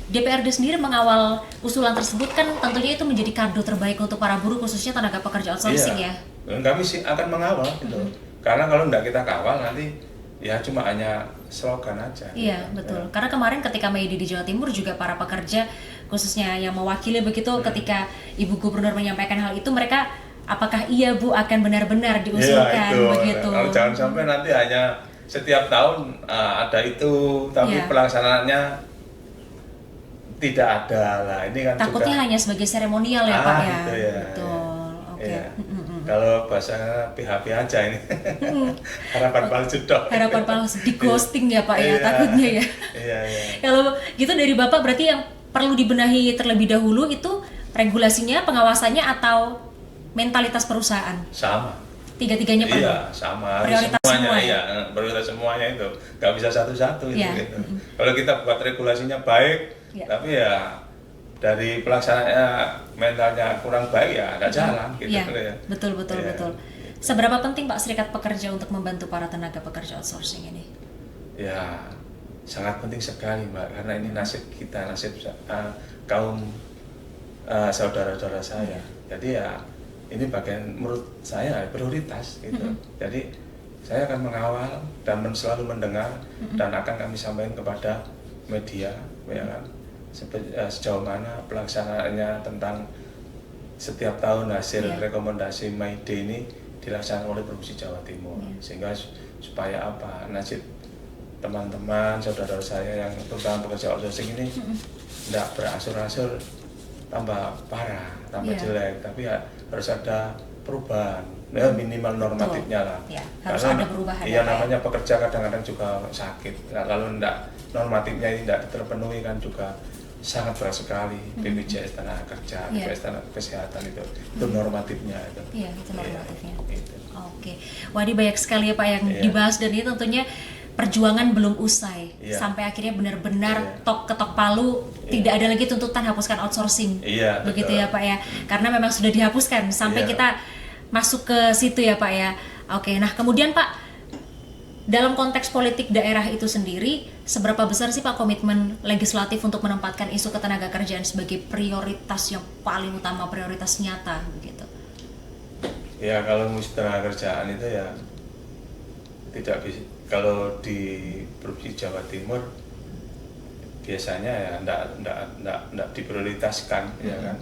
DPRD sendiri mengawal usulan tersebut kan tentunya itu menjadi kado terbaik untuk para buruh khususnya tenaga pekerja outsourcing ya. Kami sih akan mengawal gitu. Karena kalau tidak kita kawal nanti ya cuma hanya slogan aja. Iya, betul. Karena kemarin ketika May Day di Jawa Timur juga para pekerja khususnya yang mewakili begitu ketika Ibu Gubernur menyampaikan hal itu mereka apakah iya Bu akan benar-benar diusulkan begitu. Kalau jangan sampai nanti hanya setiap tahun ada itu tapi pelaksanaannya tidak ada lah. Ini kan takutnya juga, hanya sebagai seremonial ya Pak ya. Gitu ya. Betul. Oke. Kalau bahasa PHP aja ini. Harapan palsu dong. Harapan palsu di ghosting ya Pak ya takutnya ya. Iya. Kalau gitu dari Bapak berarti yang perlu dibenahi terlebih dahulu itu regulasinya, pengawasannya atau mentalitas perusahaan? Sama. Tiga-tiganya perlu. Iya, sama. Prioritas semuanya, semua iya, prioritas semuanya itu. Nggak bisa satu-satu Iya. gitu. Kalau kita buat regulasinya baik, tapi ya dari pelaksanaannya mentalnya kurang baik ya nggak jalan gitu. Iya, betul. Seberapa penting Pak Serikat Pekerja untuk membantu para tenaga pekerja outsourcing ini? Ya, sangat penting sekali Mbak, karena ini nasib kita, nasib kaum saudara-saudara saya. Jadi ya ini bagian menurut saya prioritas gitu. Jadi saya akan mengawal dan selalu mendengar dan akan kami sampaikan kepada media ya kan, sejauh mana pelaksanaannya tentang setiap tahun hasil rekomendasi May Day ini dilaksanakan oleh Provinsi Jawa Timur sehingga supaya apa nasib teman-teman saudara saya yang terutama pekerja outsourcing ini tidak berasur-asur tambah parah, tambah jelek, tapi ya harus ada perubahan, ya minimal normatifnya lah. Ya, harus karena ada perubahan. Iya namanya pekerja kadang-kadang juga sakit. Nah, kalau tidak normatifnya ini tidak terpenuhi kan juga sangat berat sekali. BPJS Tenaga Kerja, BPJS Tenaga Kesehatan itu normatifnya itu. Iya, itu normatifnya. Itu. Oke, wah ini banyak sekali ya Pak yang dibahas dan ini tentunya perjuangan belum usai sampai akhirnya benar-benar ketok palu tidak ada lagi tuntutan hapuskan outsourcing begitu betul. Ya Pak ya karena memang sudah dihapuskan sampai kita masuk ke situ ya Pak ya. Oke, nah kemudian Pak dalam konteks politik daerah itu sendiri seberapa besar sih Pak komitmen legislatif untuk menempatkan isu ketenaga kerjaan sebagai prioritas yang paling utama, prioritas nyata begitu? Ya kalau isu tenaga kerjaan itu ya tidak bisa. Kalau di Provinsi Jawa Timur biasanya ya enggak diprioritaskan ya kan.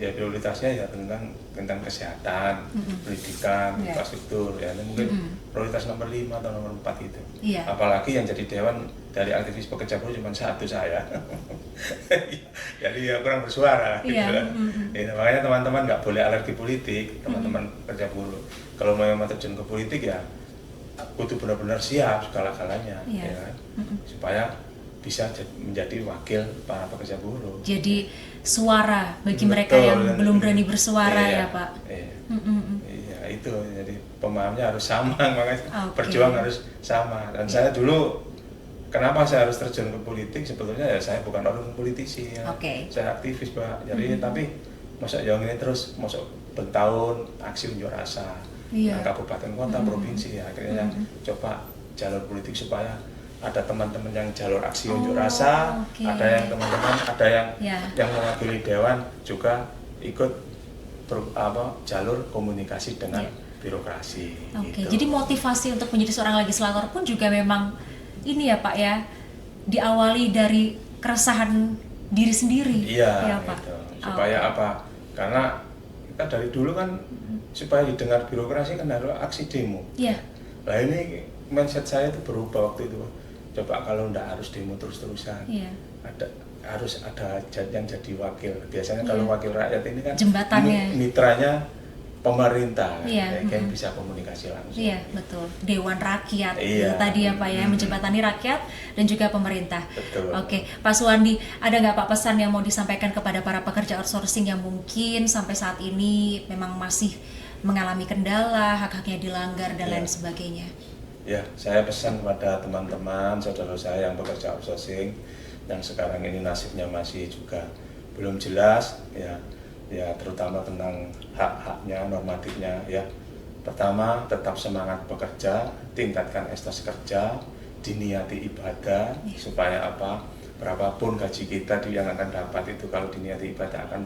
ya prioritasnya ya tentang kesehatan, pendidikan, Yeah. infrastruktur ya, itu mungkin prioritas nomor 5 atau nomor 4 itu. Iya. Apalagi yang jadi dewan dari aktivis pekerja buruh cuma satu saya. Jadi ya kurang bersuara gitu. Iya. Ya, makanya teman-teman nggak boleh alergi politik, teman-teman pekerja buruh. Kalau mau terjun ke politik ya kudu benar-benar siap segala-galanya, Iya. ya kan? Supaya bisa menjadi wakil para pekerja buruh. Jadi suara bagi Betul, mereka yang dan- belum berani bersuara Iya, ya Pak. Iya. Mm-mm. Iya, itu jadi pemahamnya harus sama, makanya Oke. berjuang harus sama. Dan saya dulu kenapa saya harus terjun ke politik, sebetulnya ya saya bukan orang politisi ya. Oke. Saya aktivis Pak. Jadi tapi masa yang ini terus masuk bertahun aksi unjuk rasa. Iya. Nah, kabupaten kota provinsi ya akhirnya coba jalur politik supaya ada teman-teman yang jalur aksi unjuk rasa, oke. ada yang teman-teman, ada yang Ya. yang mewakili dewan juga ikut jalur komunikasi dengan birokrasi. Oke, gitu. jadi motivasi untuk menjadi seorang legislator pun juga memang ini ya Pak ya, diawali dari keresahan diri sendiri. Iya, ya, Pak. gitu. Supaya apa? Karena kita dari dulu kan supaya didengar birokrasi kan harus aksi demo. Iya. Nah ini mindset saya itu berubah waktu itu. Coba kalau ndak harus demo terus-terusan, Iya. harus ada yang jadi wakil. Biasanya kalau wakil rakyat ini kan Jembatannya. mitranya pemerintah, Iya, kan bisa komunikasi langsung. Iya, betul. Dewan Rakyat Iya. itu tadi ya Pak ya, menjembatani rakyat dan juga pemerintah. Betul. Oke, Pak Suwandi, ada nggak Pak pesan yang mau disampaikan kepada para pekerja outsourcing yang mungkin sampai saat ini memang masih mengalami kendala, hak-haknya dilanggar dan Iya. lain sebagainya? Ya, saya pesan kepada teman-teman, saudara saya yang bekerja outsourcing, yang sekarang ini nasibnya masih juga belum jelas, ya terutama tentang hak-haknya, normatifnya, ya. Pertama, tetap semangat bekerja, tingkatkan etos kerja, diniati ibadah, supaya apa? Berapapun gaji kita yang akan dapat itu kalau diniati ibadah akan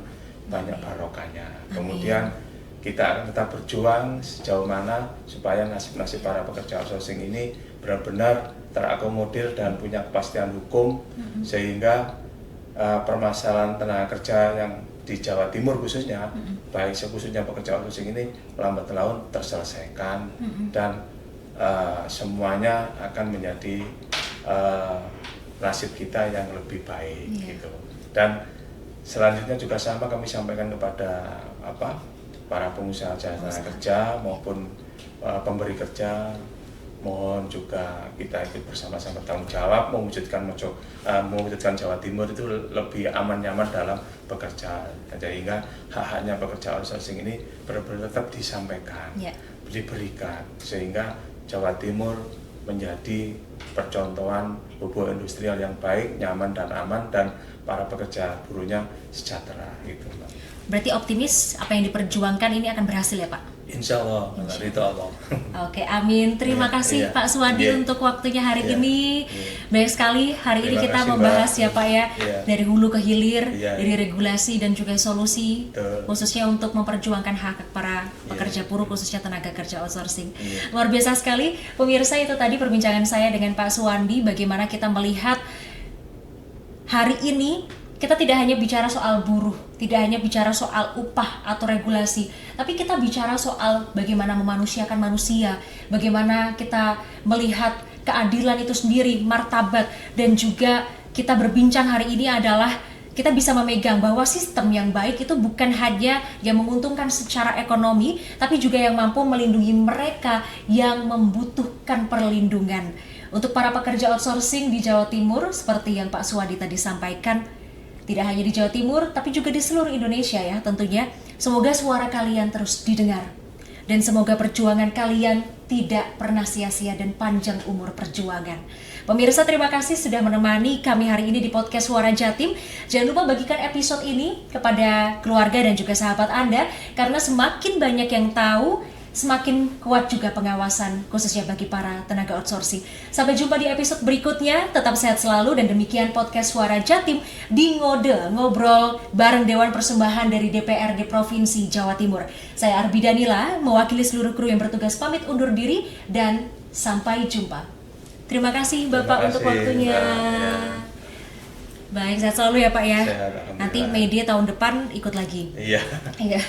banyak barokahnya. Kemudian kita akan tetap berjuang sejauh mana supaya nasib-nasib para pekerja outsourcing ini benar-benar terakomodir dan punya kepastian hukum, sehingga permasalahan tenaga kerja yang di Jawa Timur khususnya, baik khususnya pekerja outsourcing ini lambat laun terselesaikan dan semuanya akan menjadi nasib kita yang lebih baik gitu. Dan selanjutnya juga sama kami sampaikan kepada para pengusaha jasa tenaga kerja maupun pemberi kerja, mohon juga kita ikut bersama-sama tanggung jawab mewujudkan Jawa Timur itu lebih aman nyaman dalam bekerja, sehingga hak-haknya pekerja outsourcing ini benar-benar tetap disampaikan, diberikan, sehingga Jawa Timur menjadi percontohan hubungan industrial yang baik, nyaman dan aman, dan para pekerja buruhnya sejahtera gitu, Mbak. Berarti optimis apa yang diperjuangkan ini akan berhasil ya Pak? Insya Allah, itu Allah. Oke, amin. Terima kasih Iya. Pak Suwandi Iya. untuk waktunya hari Iya. ini. Iya. Baik sekali, hari ini Terima kita kasih, membahas Mbak. ya Pak ya, Iya. dari hulu ke hilir, Iya. dari regulasi dan juga solusi, Betul. khususnya untuk memperjuangkan hak para pekerja Iya. buruh, khususnya tenaga kerja outsourcing. Iya. Luar biasa sekali, pemirsa, itu tadi perbincangan saya dengan Pak Suwandi, bagaimana kita melihat hari ini kita tidak hanya bicara soal buruh, tidak hanya bicara soal upah atau regulasi, tapi kita bicara soal bagaimana memanusiakan manusia, bagaimana kita melihat keadilan itu sendiri, martabat, dan juga kita berbincang hari ini adalah kita bisa memegang bahwa sistem yang baik itu bukan hanya yang menguntungkan secara ekonomi, tapi juga yang mampu melindungi mereka yang membutuhkan perlindungan. Untuk para pekerja outsourcing di Jawa Timur, seperti yang Pak Suwandi tadi sampaikan, tidak hanya di Jawa Timur, tapi juga di seluruh Indonesia ya tentunya. Semoga suara kalian terus didengar. Dan semoga perjuangan kalian tidak pernah sia-sia dan panjang umur perjuangan. Pemirsa, terima kasih sudah menemani kami hari ini di podcast Suara Jatim. Jangan lupa bagikan episode ini kepada keluarga dan juga sahabat Anda, karena semakin banyak yang tahu, semakin kuat juga pengawasan, khususnya bagi para tenaga outsourcing. Sampai jumpa di episode berikutnya, tetap sehat selalu, dan demikian podcast Suara Jatim di Ngode, ngobrol bareng Dewan Persembahan dari DPRD Provinsi Jawa Timur. Saya Arbi Danila, mewakili seluruh kru yang bertugas pamit undur diri, dan sampai jumpa. Terima kasih Bapak Terima untuk kasih, waktunya. Mbak. Ya. Baik, sehat selalu ya Pak ya. Sehat, alhamdulillah. Nanti media tahun depan ikut lagi. Iya. Iya.